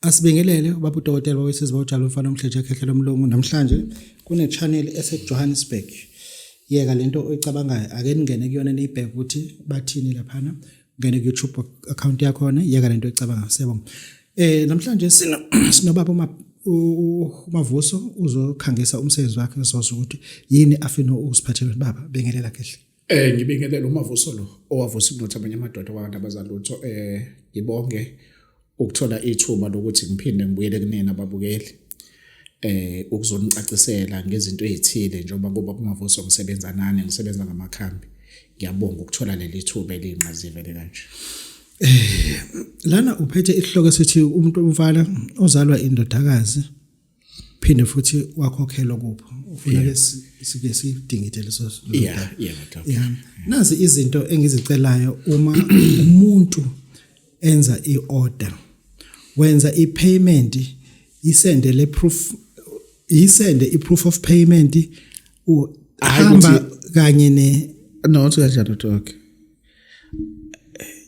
Asibingelele ubaba uDokotela wesizwe uJalo Mfana Mhleje ekhehlela omlungu namhlanje kune channel eseJohannesburg. Yeka lento oyicabangayo ake ningene kuyona nibheke ukuthi bathini laphana. Ngene ku YouTube account yakho khona yeka lento oyicabangayo siyabonga. Namhlanje sinobaba uMavuso uzokhangisa umsebenzi wakhe ngesoso ukuthi yini afina usiphathele baba bengelela kehle. Ngibingelela uMavuso lo owavusa ibutho abanye amadoda wabantu abazalutho ngibonge ukuthola ithuba lokuthi ngiphinde ngibuyele kunina ababukeli ukuzonicacisela ngezinto ezithile njengoba kuba uMavuso ngisebenza nani ngisebenza ngamakhambi ngiyabonga ukuthola leli thuba elinqazive kanje. Lana uphethe isihloko sithi umuntu omfana ozalwa indodakazi phinde futhi wakhokhelwa kupho ufuna sike sidingide leso. Nazi izinto engizicelayo uma umuntu enza iorder wenza ipayment isende le proof isende iproof of payment uhamba kanye ne no uthi kanjalo talk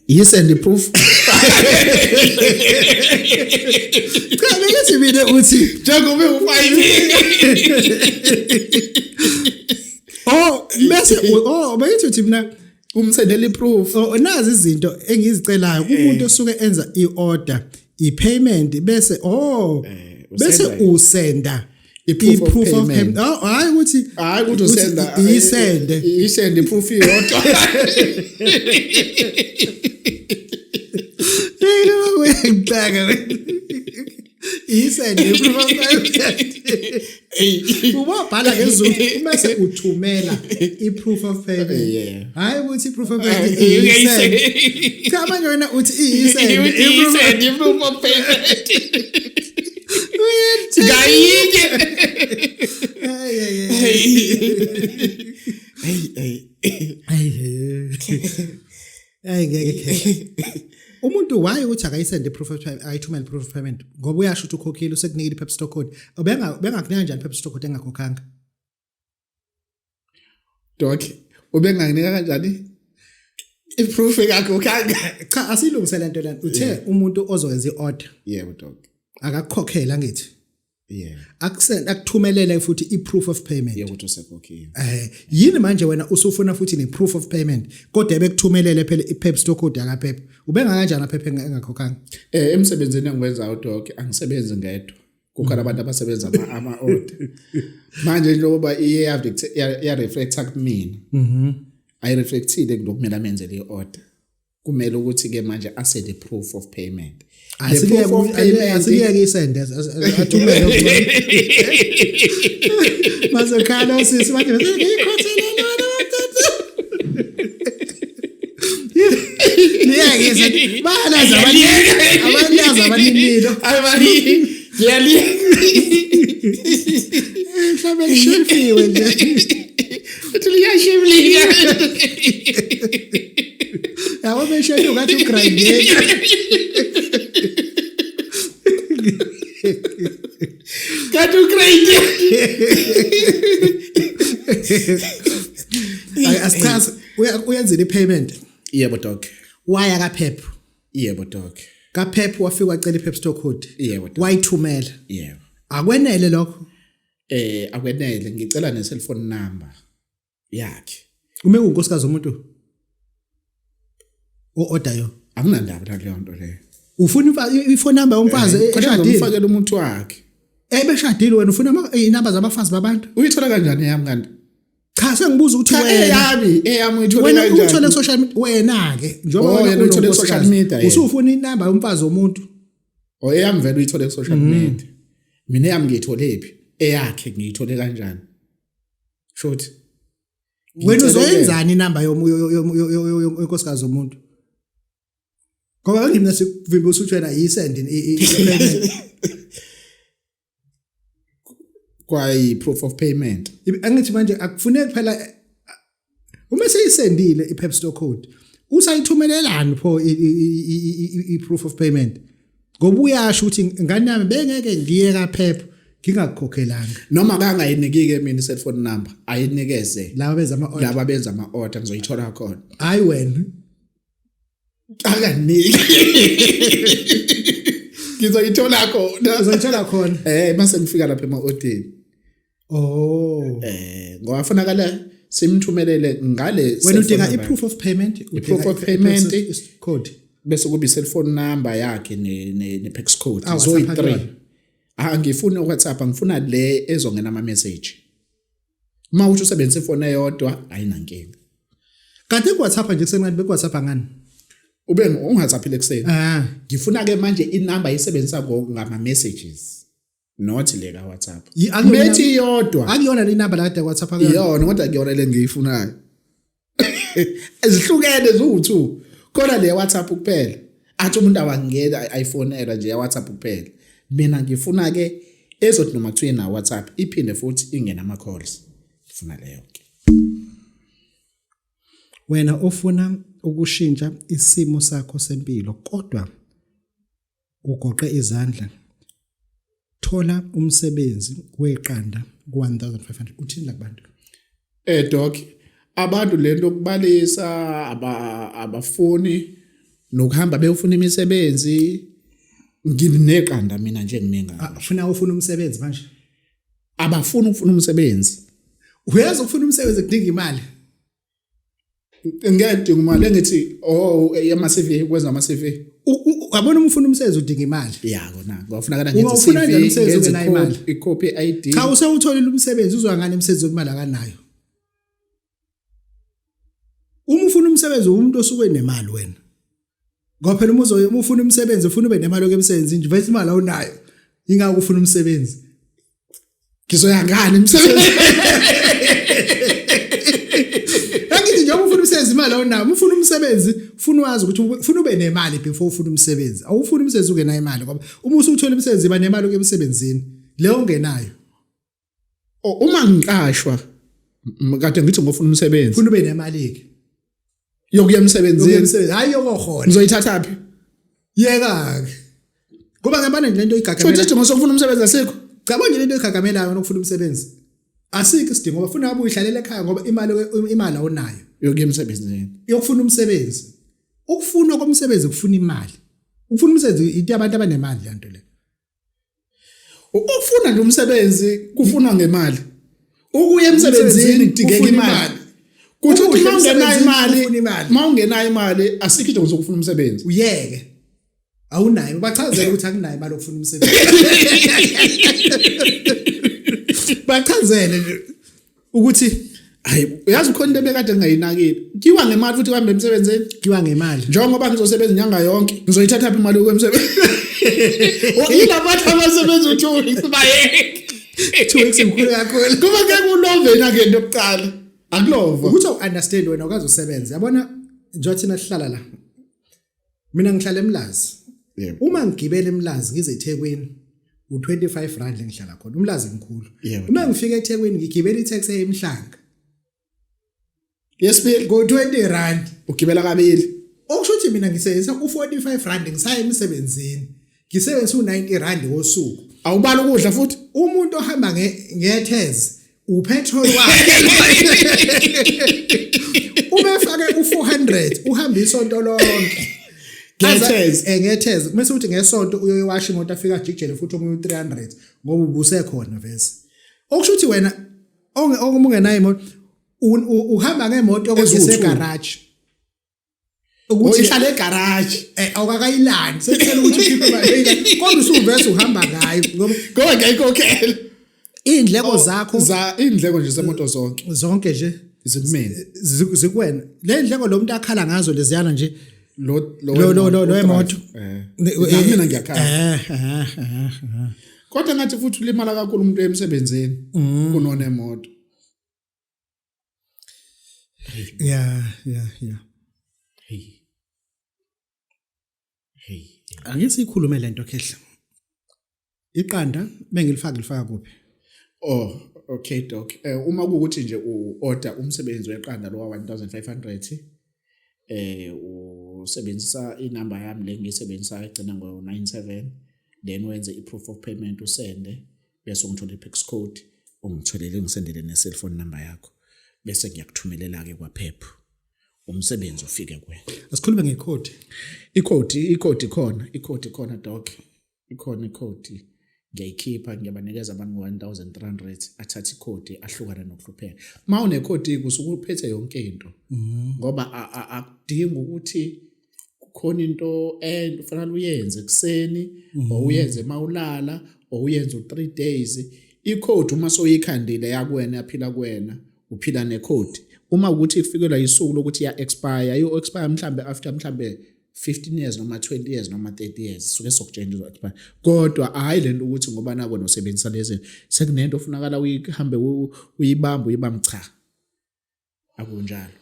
isende proof cha ngithi mina uthi njengoba u5 bayithi uthi mina umsendele proof nazi izinto engizicelayo kumuntu osuke enza iorder ipayment bese bese usenda iproof of payment hayi ukuthi usenda isende proof iyodwa isende proof of payment ubabhala ngezulu bese uthumela iproof of payment hayi ukuthi iproof of payment isende kama yona uthi isende iproof of payment ngayinye ay ngeke umuntu waye ukuthi akayisende proof of payment ayithumela proof of payment ngoba uyasho ukuthi ukhokhile usekunikile iPep stock code bengakunika kanjani iPep stock code engakhokhanga Doc ubengakunika kanjani iproof engakhokhanga cha asilungisela lento lana uthe umuntu ozowenza iorder yebo Doc akakhokhela ngithi akusend akuthumelele futhi iproof of payment ukuthi usekhokhile yini manje wena usufuna futhi neproof of payment kodwa ebekuthumelele phela iPep stock code akaPep ubenga kanjani aPep engakhokhanga emsebenzini engiwenzayo Doc angisebenzi ngedwa kukhona abantu abasebenza ama order manje njengoba iya reflecta kumina I reflectile ngokumela amenze le order kumele ukuthi ke manje asende proof of payment asike isende athumele mazokhala sisi manje ngikhothela niyake balaza abanye abaninilo abanye ngiyali mhlawumbe ngishifiwe nje uthi liyashimlika yabo beshefu ngathi ugrinding kanti ugrinding asichaze uyenzile ipayment yebo Doc waya kaPep yebo Doc kaPep wafika wacela iPep stock code yebo Doc wayithumela yebo akwenele lokho akwenele ngicela ne cellphone number yakhe uma unkosikazi umuntu order yo akunandaba naleyo nto leyo ufuna iphone number yomfazi eshadile umfakela umuntu wakhe beshadile wena ufuna inamba zabafazi babantu uyithola kanjani yami kanti cha sengibuza ukuthi wena eyami uyithola kanjani wena uthola social media wena ke njengoba wena uyithola social media usufuna inamba yomfazi womuntu eyami vele uyithola ku social media mina eyami ngiyitholephi eyakhe ngiyithole kanjani short wena uzoyenzani inamba yonkosikazi womuntu ngoba ngimna sikuvimba usuthi wena yisend ipayment kwayi proof of payment angithi manje akufuneki phela uma seyisendile iPep stock code usayithumelelani pho iproof of payment ngoba uyasho ukuthi ngani yami bengeke ngiye kaPep ngingakhokhelanga noma kangayinikike mina cellphone number ayinikeze laba benza ama order ngizoyithola khona hayi wena akaniki Ngizoyithola khona. Uzoyithola khona. Mase ngifika lapha ema-audit. Oh. Ngoba kufanele simthumelele ngale. Wena udinga i-proof of payment, i-proof of payment code. Bese kuba i-cellphone number yakhe ne-PAX code. WhatsApp 3. Angifuni WhatsApp, ngifuna le ezongena ama-message. Uma uthi usebenzisa ifone eyodwa ayinankinga. Kanti ku-WhatsApp nje kusencane beku-WhatsApp ngani? Ube ungazaphile kuseni. Ngifuna ke manje inamba ayisebenzisa ngama-messages. Not le ka WhatsApp. Methi yodwa. Akuyona le number la WhatsApp akuyona. Yona kodwa kuyona le ngiyifunayo. Ezihlukene zu2. Khona le WhatsApp kuphela. Athi umuntu awangena ayifonela nje ya WhatsApp kuphela. Mina ngifuna ke ezothi noma kuthiwe na WhatsApp iphinde futhi ingena ama calls. Ngifuna leyo ke. Wena ofuna ukushintsha isimo sakho sempilo kodwa ugoqe izandla. Thola umsebenzi weqanda ku-1500 uthini la kubantu? Doc, abantu lento kubalisa abafuni nokuhamba beyofuna imisebenzi ngineqanda mina nje nginengane. Ufuna umsebenzi manje? Abafuni ukufuna umsebenzi. Uyazi ukufuna umsebenzi kudinga imali. Ngiyadinga imali engithi yama-CV kwenza ama-CV. Uyabona ufuna umsebenzi udinga imali. Ya kona ngofunakala ngenze CV ngenze i-copy ID. Cha usewutholile umsebenzi uzwa ngani umsebenzi wemali akanayo. Uma ufuna umsebenzi umuntu osuke nemali wena. Ngoba phela uma ufuna umsebenzi ufuna ube nemali okemsebenzi nje vese imali awunayo. Ingakho ufuna umsebenzi. Ngizoya ngani umsebenzi? Angithi njengoba ufuna umsebenzi imali awunayo, ufuna umsebenzi, ufuna wazi ukuthi ufuna ube nemali before ufuna umsebenzi. Awufuna umsebenzi ungenayo imali ngoba uma usuthola umsebenzi iba nemali okemsebenzini, leyo ungenayo. Uma ngiqashwa kade ngithi ngofuna umsebenzi. Ufuna ube nemali ke. Yokuya emsebenzini. Hayi yokokhona. Ngizoyithatha phi? Yeka ke. Kuba ngempane lento igagamela. Futhi isidingo sokufuna umsebenzi asikho. Cabanga lento igagamelayo nokufuna umsebenzi. Asikho isidingo ngoba ufuna abe uyihlalele ekhaya ngoba imali awunayo. Yokuya emsebenzini. Yokufuna umsebenzi. Ukufuna komsebenzi kufuna imali. Ukufuna umsebenzi into abantu abanemali lento le. Ukufuna lo msebenzi kufuna ngemali. Ukuya emsebenzini kudingeka imali. Kuthi uma ungenayo imali, ungenayo imali asikho into zokufuna umsebenzi. Uyeke. Awunayo bachazela ukuthi akunayo imali okufuna umsebenzi. Bachazele ukuthi hayi uyazi ukhona into bekade ngingayinakile. Kiwa ngemali futhi uhambe emsebenzini. Kiwa ngemali. Njengoba ngizosebenza inyanga yonke, ngizoyithatha phi imali yokwemsebenzi? Yilapha abasebenza 2 weeks bayeke. 2 weeks imkhulu kakhulu. Kuba ke kulovena ke into yokuqala. Akulova. Ukuthi uunderstand wena ukazi usebenza. Yabona njengoba thina sihlala la. Mina ngihlala eMlazi. Uma ngigibela eMlazi ngize eThekwini u25 rand ngihlala khona. uMlazi mkhulu. Uma ngifika eThekwini ngigibela itaxi eMhlanga. Yesibili ngo20 rand. Ugibela kabili. Okusho ukuthi mina ngisebenzisa u45 rand ngisaya emsebenzini. Ngisebenzisa u90 rand ngosuku. Awubala ukudla futhi umuntu ohamba ngethezi upetrol wakhe ubefake u400 uhamba isonto lonke ngethezi mase uthi ngesonto uyoyiwasha imoto afika ajikjele futhi omunye u300 ngoba ubusekhona vese okusho ukuthi wena ongenayo imoto uhamba ngemoto okuzise garage ukuthi ihlale egarage awukakayilandi sekuthela ukuthi ukhiphe imali kodwa usuvese uhamba ngayo ngoba ngiyayikhokhela indleko zakho indleko nje zemoto zonke nje zikumina zikwena le ndleko lo muntu akhala ngazo leziyana nje lo emoto mina ngiyakhala kodwa ngathi futhi ulimala kakhulu umuntu emsebenzini kunona emoto yeah Angithi ikhulume lento khehla. Iqanda bengilifaka kuphi? Okay doc. Uma kuukuthi nje uorder umsebenzi weqanda lo 1500 usebenzisa inamba yami le ngisebenzisa igcina ngo97 then wenze iproof of payment usende bese ungithola iPAX code ungitholele ngisendele ne-cellphone number yakho bese ngiyakuthumelela ke kwaphepha. Umsebenzi ufike kuwena. Asikhulume ngecode. Icode khona doc. ikhona ikhodi ngiyayikhipha ngiyabanikeza abantu 1300 athatha ikhodi ahlukana nokuhlupheka mawune khodi kusuke uphethe yonke into ngoba akudingi ukuthi kukhona into kufanele uyenze kuseni or uyenze mawulala or uyenze 3 days ikhodi uma soyikhandile yakuwena yaphila kuwena uphila nekhodi uma ukuthi ifikelwa isuku lokuthi ya expire yo expire mhlambe after mhlambe 15 years noma 20 years noma 30 years suke sokutshentshwa expire kodwa hayi lento ukuthi ngoba nako nosebenzisa lezi sekunento ofunakala uyihambe uyibamba cha akunjalo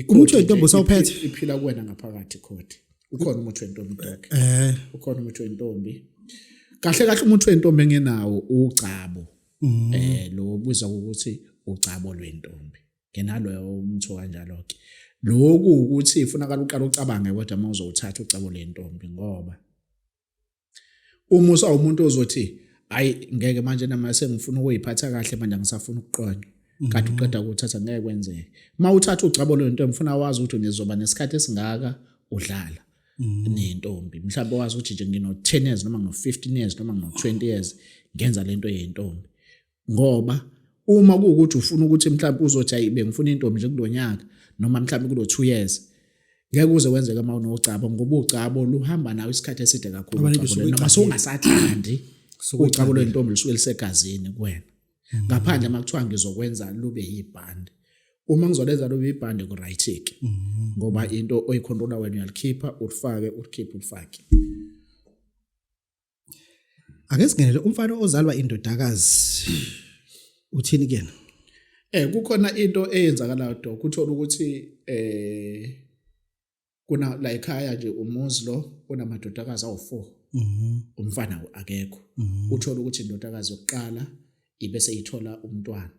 umuthi wentombi usawuphethe iphila kuwena ngaphakathi ikhodi ukhona umuthi wentombi dog ukhona umuthi wentombi kahle umuthi wentombi engenawo ucabo lo ubizwa ukuthi ucabo lwentombi ngenalo umuthi kanjalo ke lokhu ukuthi ifunakala uqala ucabange kodwa mawuzowuthatha ucabo lwentombi ngoba uma usawumuntu ozothi hayi ngeke manje nama sengifuna ukuyiphatha kahle manje ngisafuna ukuqonya kanti uqeda ukuthatha ngeke kwenzeke mawuthatha ucabo lwentombi ufuna wazi ukuthi nizoba nesikhathi esingaka udlala nentombi mhlawumbe wazi ukuthi nje ngino 10 years noma ngino 15 years noma ngino 20 years ngenza lento yentombi ngoba uma kuukuthi ufuna ukuthi mhlawumbe uzothi ayibe ngifuna intombi nje kulonyaka noma mhlawumbe kulo 2 years ngeke uze kwenzeka uma unocabo ngoba ucabo luhamba nawe isikhathi eside kakhulu noma songasathandi ucabo lwentombi lisuke lisegazini kuwena ngaphandle makuthiwa ngizokwenza lube yibhandi uma ngizolenza lube yibhandi ku right tick ngoba into oyicontrola wena uyalikhipha ulifake ulifake ake singenele umfana ozalwa indodakazi uthini kena kukhona into eyenzakalayo dok uthola ukuthi kuna la ekhaya nje umuzi lo unamadodakazi awu4 umfana akekho uthola ukuthi indodakazi yokuqala ibese ithola umntwana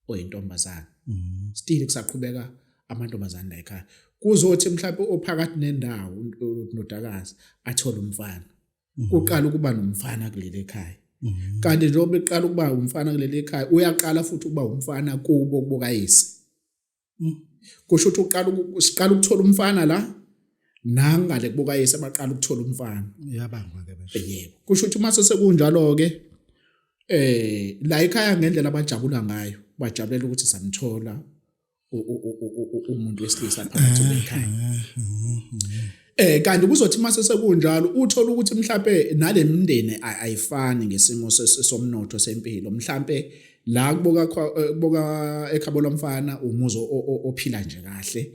oyintombazana still kusaqhubeka amantombazana la ekhaya kuzothi mhlawumbe ophakathi nendawo indodakazi athola umfana kuqala ukuba nomfana kuleli ekhaya kanti njengoba eqala ukuba umfana kuleli ekhaya uyaqala futhi ukuba umfana kubo kubokayise kusho ukuthi uqala ukuthola umfana la nangale kubokayise baqala ukuthola umfana yabangwa ke basho yebo kusho ukuthi mase sekunjalo ke la ekhaya ngendlela abajabula ngayo bajabulela ukuthi samthola umuntu wesilisa phakathi kwekhaya kanti kuzothi mase sekunjalo uthola ukuthi mhlambe nalemndeni ayifani ngesimo somnotho sempilo mhlambe la kuboka ekhabo lomfana umuzo ophila nje kahle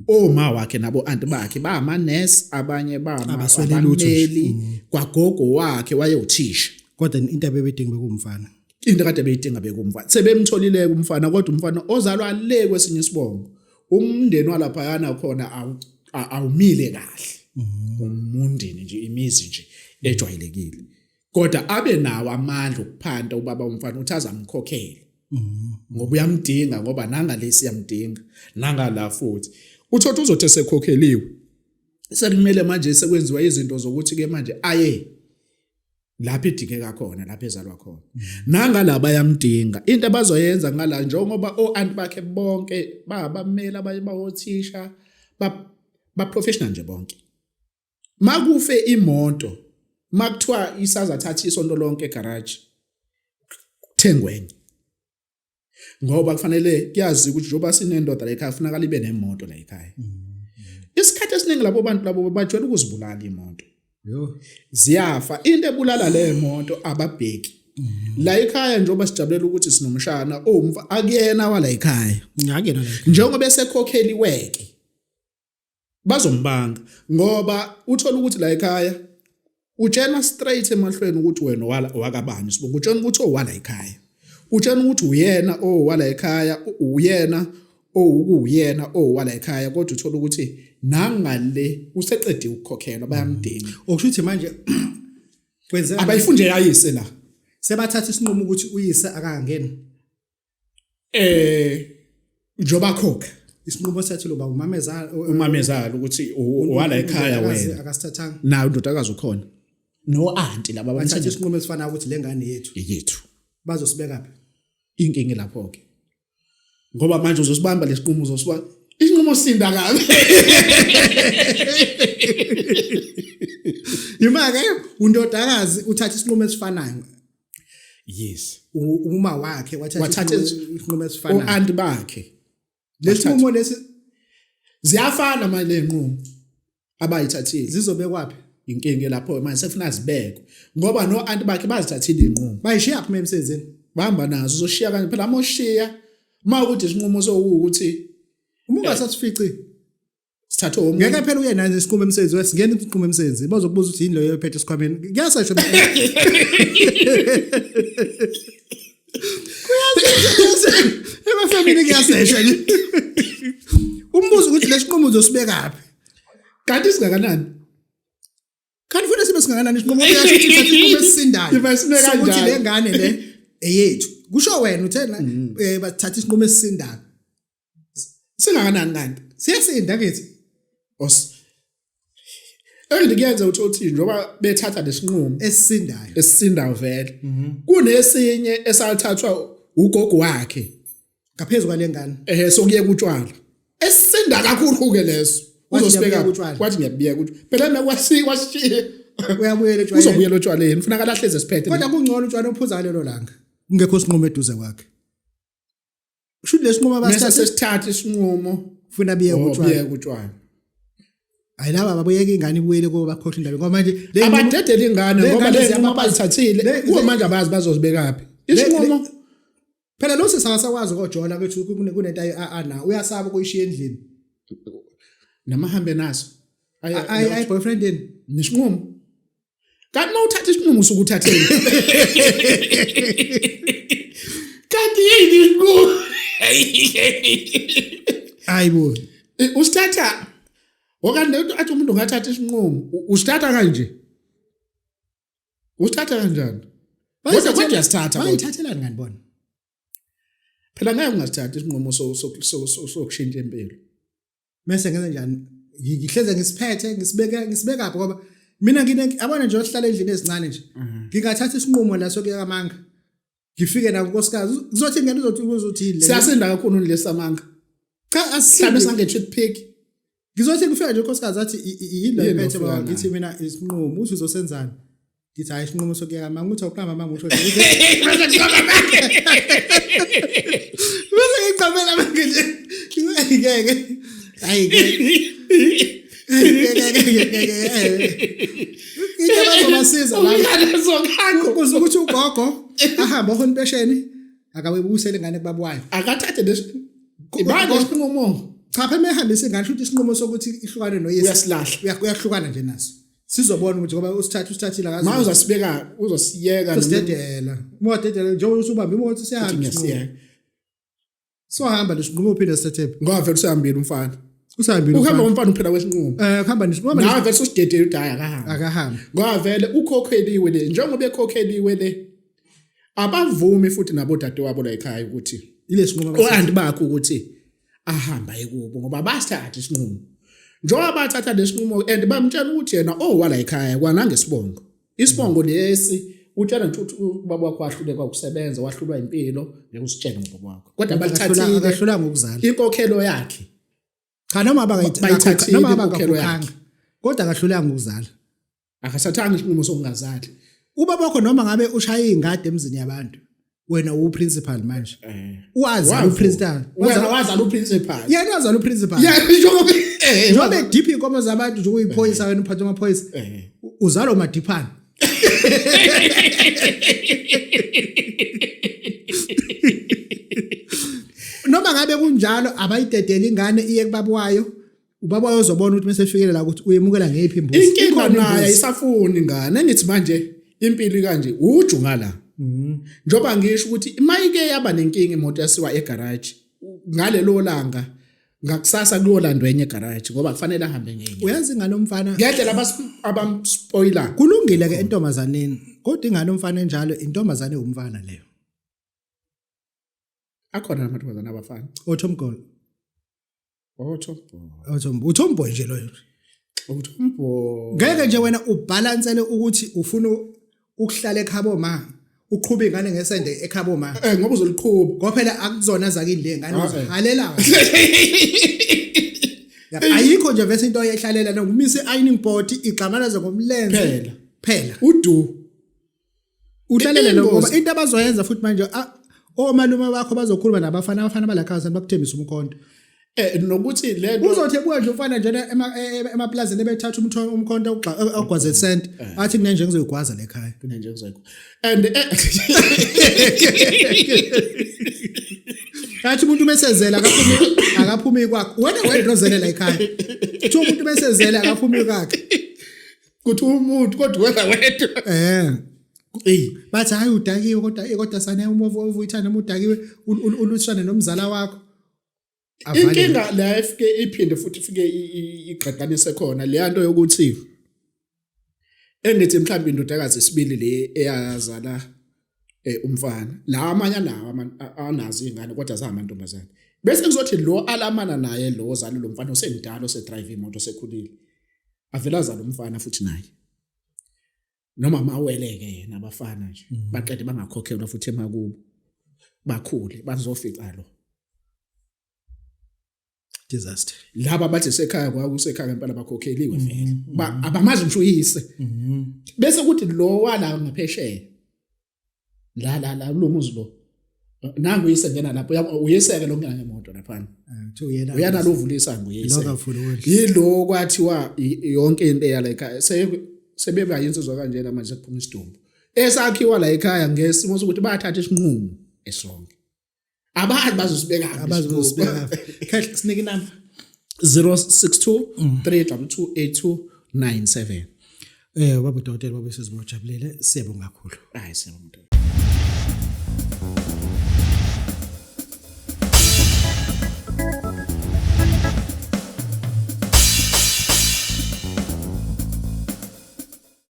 oma wakhe nabo anti bakhe ba ama nurse abanye ba abasweleli kwagogo wakhe waye uthisha kodwa into abebedinga bekumfana into kade beyidinga bekumfana sebemtholile kumfana kodwa umfana ozalwa le kwesinye isibongo umndeni walapha yana khona awumile kahle umundeni nje imizi nje ejwayelekile kodwa abe nawo amandla ukuphanda ubaba umfana uthi azamkhokhela ngoba uyamdinga ngoba nanga lesi yamdinga nanga la futhi uthothi uzothi sekhokheliwe sekumele manje sekwenziwa izinto zokuthi ke manje aye lapha idingeka khona lapha ezalwa khona nanga laba yamdinga into abazoyenza ngala njengoba oanti bakhe bonke babamela bayothisha ba professional nje bonke makufe imoto makuthiwa isazathatha isonto lonke egarage kuthengwenye ngoba kufanele kuyazi ukuthi njoba sinendoda la ekhaya kufanele libe nemoto la ekhaya isikhathi esiningi labo bantu labo bajwayele ukuzibulala imoto yo ziyafa into ebulala le moto ababheki la ekhaya njoba sijabulela ukuthi sinomshana omva akuyena wala ekhaya ngakena la njengoba besekhokheliweke bazombanga ngoba uthola ukuthi la ekhaya utshena straight emahlweni ukuthi wena wakabani sibonga utshena ukuthi owala ekhaya utshena ukuthi uyena owala ekhaya uyena uyena owala ekhaya kodwa uthola ukuthi nangale useqedwe ukukhokhelwa bayamdinga okusho ukuthi manje kwenzeka abayifunde yayise la sebathatha isinqumo ukuthi uyise akangena njoba khokha isinqumo sathi lo ba umamezala ukuthi owala ekhaya wena akasithathanga nayo indodakazi ukhona no auntie laba bathatha isinqumo esifana ukuthi lengane yethu bazosibeka phi inkingi lapho ke ngoba manje uzosibamba lesiqumo uzosiba isinqumo sinda kabi Ima-ke undodakazi uthatha isinqumo esifanayo. Yes. Uma wakhe wathatha isinqumo esifanayo. O-anti bakhe. Lesinqumo lesi Ziyafana manje le nqumo abayithathile. zizobekwaphi? Inkinga lapho manje sefuna zibekwe. Ngoba no-anti bakhe bazithathile inqumo. Bayishiya kuphi emsebenzini? Bahamba nazo uzoshiya kanje phela amoshiya mawukuthi isinqumo sokuthi Uma ungasafici sithathe omunye. ngeke phela uye nazo isinqumo emsebenzini wesingena isinqumo emsebenzini bazokubuza ukuthi yini lo yophethe isikhwameni. Kuyasasho. Emafamily kuyasesha nje. Umbuzo ukuthi lesinqumo uzosibekaphi? Kanti singakanani? Kanti futhi sibe singakanani isinqumo uyasho ukuthi uthatha isinqumo esisindayo. Iba isime kanjani? Ukuthi le ngane le eyethu. Kusho wena uthena bathatha isinqumo esisindayo. Singakanani kanti? Siyasinda ngithi. Engikuyenza uthi njoba bethatha lesinqumo Esisindayo. esisindayo vele. Kunesinye esalithathwa ugogo wakhe Ngaphezulu kwale ngane. sokuye kutshwala. Esisinda kakhulu ke leso. Uzosibeka utshwala. kwathi ngiyabiyeka ukuthi phela kwashiye Uyabuyela etshwaleni. uzobuyela otshwaleni ufuna kalahleze siphethe. Kodwa kungcono utshwala ophuza ngalelo langa. Kungekho isinqumo eduze kwakhe. Usho lesinqumo Mase abasithatha sesithatha isinqumo ufuna biye utshwala. biye kutshwala. Ayilaba babuyeka ingane ibuyele kubo bakhohle indaba ngoba manje Abadedela ingane le ngoba ngane le ziyabapha- nqumo bazithathile le- kuba manje abazi bazozibekaphi. Isinqumo phela lo sesakwazi ukojola ukuthi kunento ana uyasaba ukuyishiya endlini. namahambe naso. Ay boyfriend yini? Nisinqumo. Kanti mawuthatha isinqumo usukuthatheni. Kanti yini isinqumo? Hayibo. Usithatha. Okanye athi umuntu ungathatha isinqumo, usithatha kanje. Usithatha kanjani? Kodwa uyasithatha kodwa. Bayithathelani ngani bona? Phela ngeke ungasithatha isinqumo sokushintsha impilo. Mase ngenza njani? Ngihleze ngisiphethe ngisibeka apha ngoba mina abona nje ohlala endlini ezincane nje. Ngingathatha isinqumo la sokuya kaManga. Ngifike na kunkosikazi kuzothi ngene uzothi le. Siyasinda kakhulu lesamanga. Cha Mhlambe asibe sange toothpick. Ngizothi kufika nje unkosikazi athi yini la Yini iphethe ofika baba nayo? ngithi mina isinqumo uthi uzosenzana. Ngithi hayi isinqumo sokuya kaManga uthi awuqamba manga usho. Bese ngicamela manje nje. Ngeke. Into bazobasiza la. Ungane zokakho. Kuze ukuthi ugogo ahambe ahona impesheni akawebuyisele ingane kubabwayo. Akathathe ibani isinqumo. Cha phela mehambisa ingane futhi isinqumo sokuthi ihlukane noyesi. Uyasilahla. Uyahlukana nje naso. Sizobona ukuthi ngoba usithathile akazi. Manje uzasibeka uzosiyeka Usidedela. Uma dedela njengoba usubamba imoto siyahamba. ngiyasiyeka. Sohamba lesinqumo uphinde sithethe. Ngoba vele usahambile umfana. Usahambile. Uhamba umfana uphela kwesinqumo. Kuhamba nesinqumo Nawe vele usidedela udaya akahamba. akahamba. Ngoba vele ukhokheliwe le njengoba ekhokheliwe le abavumi futhi nabo dadewabo la ekhaya ukuthi Ilesinqumo oandi bakho ukuthi ahamba ekubo ngoba basithatha isinqumo. Njengoba bathatha lesinqumo and bamtshela ukuthi yena wala ekhaya kwanangesibongo. Isibongo lesi utshela nje ukuthi ubaba wakho wahluleka ukusebenza wahlulwa impilo nekusitshela ngobaba wakho. Kodwa balithathile akahlula ngokuzala. inkokhelo yakhe. Cha noma Bayithathile noma inkokhelo abakakhanga. Kodwa akahlulanga ngokuzala. Akasathanga isinqumo sokungazali. Ubaba wakho noma ngabe ushaya ingadi emzini yabantu wena uprincipal manje. Wazala uprincipal. Wazala uprincipal. Yena wazala uprincipal. Njengoba Njobe deep inkomo zabantu nje uyiphoyisa wena uphathe amaphoyisa. Uzalo uMadipana. Noma ngabe kunjalo abayidedela ingane iye kubabwayo. Ubaba wayo uzobona ukuthi mase fikelela ukuthi uyemukela ngephi imbuzi. inkinga naye isafuni ingane ngithi manje impilo kanje ujunga la. Njoba ngisho ukuthi mayike yaba nenkinga imoto yasiwa egarage ngalelo langa ngakusasa kuyolandwa enye egarage ngoba kufanele ahambe ngenye. Uyazi ingane umfana Ngedlela abamspoiler. kulungile ke entombazaneni kodwa ingane umfana enjalo intombazane umfana leyo. Akhona amantombazana abafana. Othomgolo. Othombo. Uthomboy nje loyo. Uthombo. Ngeke nje wena ubalansele ukuthi ufuna ukuhlala ekhabo ma uqhubhe ingane ngesende ekhabo ma. Ngoba uzoliqhuba. Ngoba phela akuzona zakini le ngane uzihalela. ayikho nje vese into oyehlalela nokumise ironing board igxamanaze ngomlenze phela uhlalele lo ngoba into abazoyenza futhi manje omalume bakho bazokhuluma abafana balakhasa bakuthembisa umkhonto nokuthi lento uzothi ebuya nje ufana njena emaplazini ebethatha umkhonto ogwaze cent athi kunenje ngizoyigwaza lekhaya kunenje ngizayikho and athi umuntu mesezela akaphumi kwakhe wena ozelela ekhaya uthi umuntu mesezela akaphumi kwakhe kuthi umuntu kodwa wena wedwa bathi hayi udakiwe kodwa sane umovu ovuyithana udakiwe ulushane nomzala wakho inkinga la ifike iphinde futhi ifike igqaqanise khona le nto yokuthi engithi mhlawumbe indodakazi esibili le eyazala umfana la amanye nawo anazi ingane kodwa zamantombazane bese kuzothi lo alamana naye lo ozali lo mfana osemdala osedrive imoto sekhulile avela zalo umfana futhi naye noma maweleke yena abafana nje baqede bangakhokhelwa futhi emakubo bakhule bazofica lo disaster laba bathi sekhaya kwakusekhaya impela bakhokheliwe vele abamazi ngisho uyise bese kuthi lo wala ngaphesheya la lo muzi lo nangu uyise ngena lapho uyiseke lo ngena ngemoto lapha uyana lo vula isango uyise yilo kwathiwa yonke into eyala ekhaya sebeba yinsizwa kanjena manje kuphuma isidumbu esakhiwa la ekhaya ngesimo sokuthi bayathatha isinqumo esonke abantu bazosibeka kahle sinike number 062 322 8297 baba Dr. baba sesibojabulele siyabonga kakhulu hayi siyabonga.